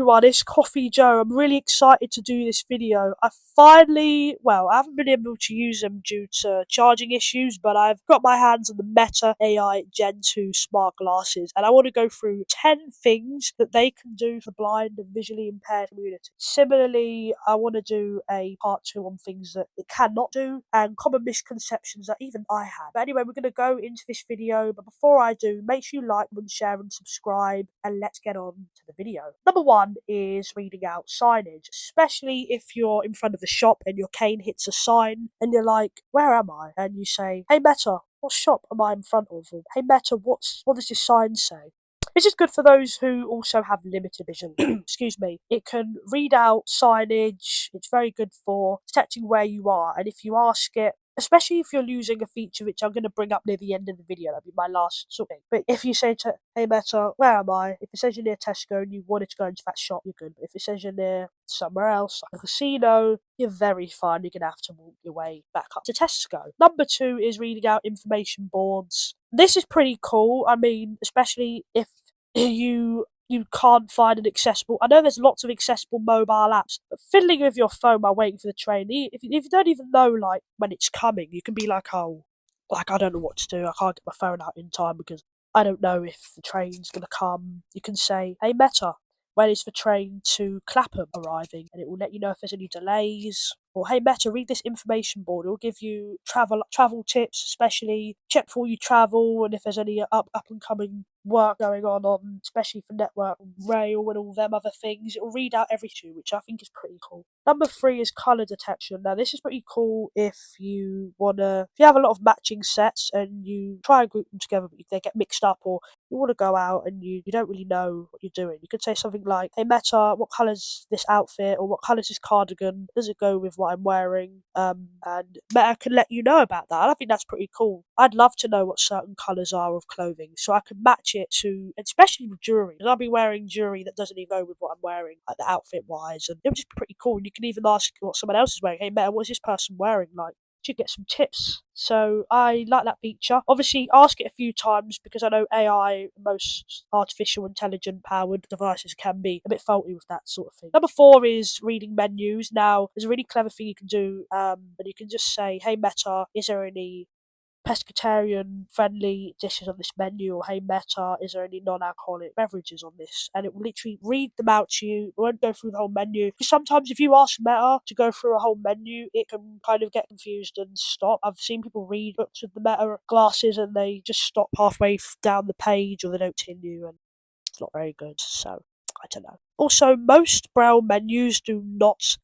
Everyone, it's Coffee Joe. I'm really excited to do this video. I haven't been able to use them due to charging issues, but I've got my hands on the Meta AI Gen 2 smart glasses, and I want to go through 10 things that they can do for the blind and visually impaired community. Similarly, I want to do a part 2 on things that it cannot do and common misconceptions that even I have. But anyway, we're going to go into this video, but before I do, make sure you like, share, and subscribe, and let's get on to the video. Number one is reading out signage, especially if you're in front of the shop and your cane hits a sign and you're like, where am I? And you say, hey Meta, what shop am I in front of? Or, hey Meta, what does this sign say? This is good for those who also have limited vision. Excuse me. It can read out signage. It's very good for detecting where you are. And if you ask it, especially if you're using a feature which I'm going to bring up near the end of the video, that'll be my last sort of thing. But if you say to, hey Meta, where am I? If it says you're near Tesco and you wanted to go into that shop, you're good. But if it says you're near somewhere else, like a casino, you're very fine. You're going to have to walk your way back up to Tesco. Number two is reading out information boards. This is pretty cool. I mean, especially if you can't find an accessible. I know there's lots of accessible mobile apps, but fiddling with your phone while waiting for the train, if you don't even know like when it's coming, you can be like, oh, like I don't know what to do. I can't get my phone out in time because I don't know if the train's gonna come. You can say, hey Meta, when is the train to Clapham arriving? And it will let you know if there's any delays. Or hey Meta, read this information board. It will give you travel tips, especially check before you travel and if there's any up and coming work going on, especially for network, rail, and all them other things. It will read out every issue, which I think is pretty cool. Number three is colour detection. Now this is pretty cool if you have a lot of matching sets and you try and group them together, but they get mixed up, or you want to go out and you don't really know what you're doing. You could say something like, hey Meta, what colour's this outfit, or what colour's this cardigan? Does it go with what I'm wearing? And Meta can let you know about that. And I think that's pretty cool. I'd love to know what certain colours are of clothing, so I can match it to, especially with jewellery, because I'll be wearing jewellery that doesn't even go with what I'm wearing, like the outfit wise, and it would just be pretty cool. And you can even ask what someone else is wearing. Hey Meta, what's this person wearing? Like, you get some tips. So I like that feature. Obviously, ask it a few times because I know AI, most artificial intelligent powered devices, can be a bit faulty with that sort of thing. Number four is reading menus. Now, there's a really clever thing you can do, and you can just say, hey Meta, is there any pescatarian friendly dishes on this menu? Or hey Meta, is there any non-alcoholic beverages on this? And it will literally read them out to you. It won't go through the whole menu, because sometimes if you ask Meta to go through a whole menu, it can kind of get confused and stop. I've seen people read books with the Meta glasses and they just stop halfway down the page, or they don't continue, and it's not very good. So I don't know. Also, most braille menus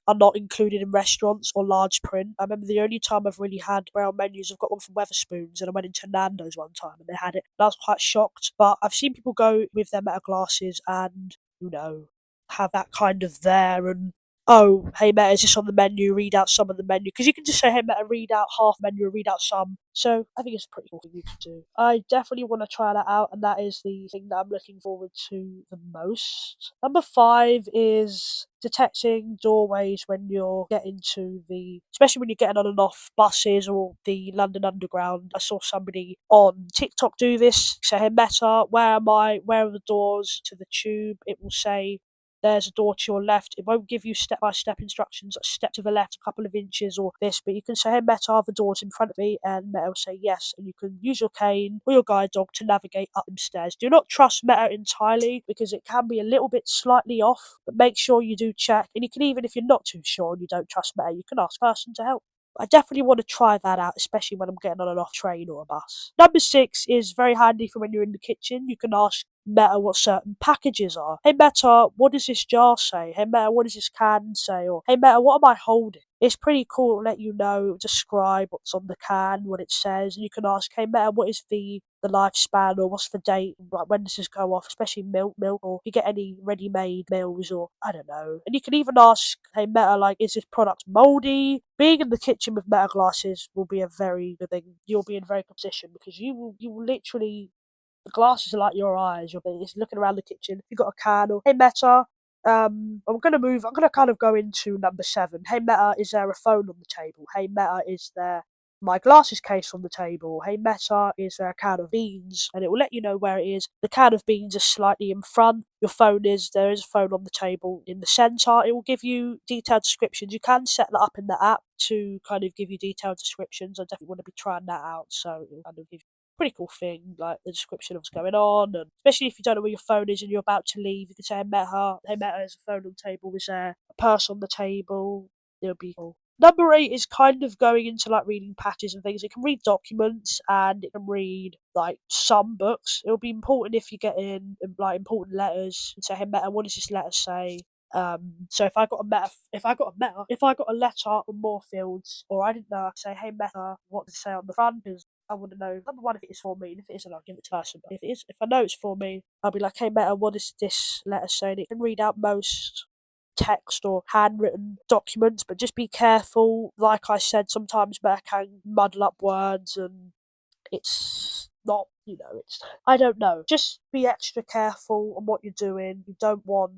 are not included in restaurants or large print. I remember the only time I've really had braille menus, I've got one from Weatherspoons, and I went into Nando's one time and they had it. And I was quite shocked. But I've seen people go with their Meta glasses and, have that kind of there, and oh, hey Meta, is this on the menu? Read out some of the menu. Because you can just say, hey Meta, read out half menu, or read out some. So I think it's a pretty cool thing you can do. I definitely want to try that out, and that is the thing that I'm looking forward to the most. Number five is detecting doorways when you're getting especially when you're getting on and off buses or the London Underground. I saw somebody on TikTok do this. Say, hey Meta, where am I? Where are the doors to the tube? It will say, there's a door to your left. It won't give you step-by-step instructions, like step to the left a couple of inches or this, but you can say, hey Meta, are the doors in front of me? And Meta will say yes, and you can use your cane or your guide dog to navigate up them stairs. Do not trust Meta entirely, because it can be a little bit slightly off, but make sure you do check. And you can, even if you're not too sure and you don't trust Meta, you can ask a person to help. I definitely want to try that out, especially when I'm getting on and off train or a bus. Number six is very handy for when you're in the kitchen. You can ask Meta what certain packages are. Hey Meta, what does this jar say? Hey Meta, what does this can say? Or hey Meta, what am I holding? It's pretty cool. It'll let you know, describe what's on the can, what it says, and you can ask, hey Meta, what is the lifespan, or what's the date, like when does this go off, especially milk, or if you get any ready-made meals, or I don't know. And you can even ask, hey Meta, like, is this product mouldy? Being in the kitchen with Meta glasses will be a very good thing. You'll be in a very good position, because you will literally, the glasses are like your eyes. You'll be just looking around the kitchen. You've got a can, or hey Meta, I'm going to kind of go into number seven. Hey Meta, is there a phone on the table? Hey Meta, is there my glasses case on the table. Hey Meta, is there a can of beans? And it will let you know where it is. The can of beans is slightly in front. There is a phone on the table in the center. It will give you detailed descriptions. You can set that up in the app to kind of give you detailed descriptions. I definitely want to be trying that out. So it will kind of give you a pretty cool thing, like the description of what's going on, and especially if you don't know where your phone is and you're about to leave, you can say, hey Meta, there's a phone on the table, is there a purse on the table? It'll be cool. Number 8 is kind of going into like reading patches and things. It can read documents and it can read like some books. It'll be important if you get in like important letters and say, "Hey Meta, what does this letter say?" So if I got a letter on more fields, or I didn't know, I could say, "Hey Meta, what does it say on the front?" Because I want to know, number one, if it is for me, and if it isn't, I'll give it to the person. But if I know it's for me, I'll be like, "Hey Meta, what does this letter say?" And it can read out most text or handwritten documents, but just be careful. Like I said, sometimes Meta can muddle up words and it's not, it's, I don't know. Just be extra careful on what you're doing. You don't want,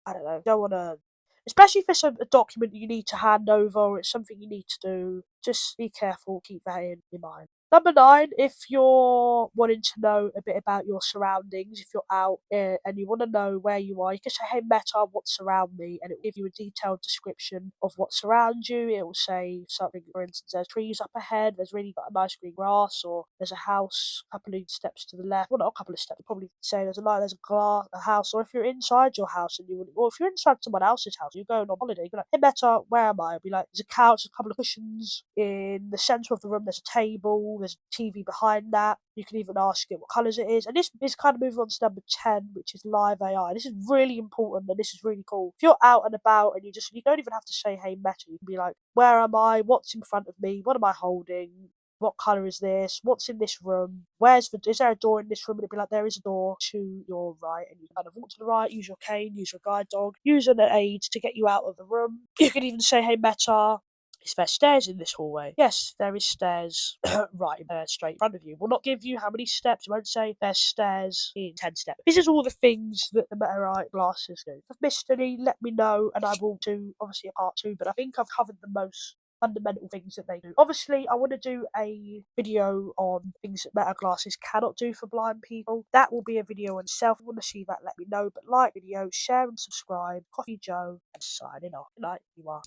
I don't know, you don't want to, especially if it's a document that you need to hand over or it's something you need to do, just be careful, keep that in your mind. Number 9, if you're wanting to know a bit about your surroundings, if you're out and you want to know where you are, you can say, "Hey Meta, what's around me?" And it will give you a detailed description of what's around you. It will say something, for instance, there's trees up ahead, there's really got a nice green grass, or there's a house a couple of steps to the left. Well, not a couple of steps, probably say there's a house, or if you're inside your house or if you're inside someone else's house, you're going on holiday, you're like, "Hey Meta, where am I?" I'll be like, "There's a couch, a couple of cushions in the centre of the room, there's a table, there's a TV behind that." You can even ask it what colours it is. And this is kind of moving on to number 10, which is live AI. This is really important and this is really cool. If you're out and about and you don't even have to say, "Hey Meta," you can be like, "Where am I? What's in front of me? What am I holding? What colour is this? What's in this room? Is there a door in this room?" And it'd be like, "There is a door to your right." And you kind of walk to the right, use your cane, use your guide dog, use an aid to get you out of the room. You can even say, "Hey Meta, is there stairs in this hallway?" "Yes, there is stairs right there, straight in front of you." Will not give you how many steps. It won't say there's stairs in 10 steps. This is all the things that the Meta glasses do. If I've missed any, let me know, and I will do obviously a part 2. But I think I've covered the most fundamental things that they do. Obviously, I want to do a video on things that Meta glasses cannot do for blind people. That will be a video in itself. If you want to see that, let me know. But like video, share and subscribe. Coffee Joe, and signing off. Good night, you are.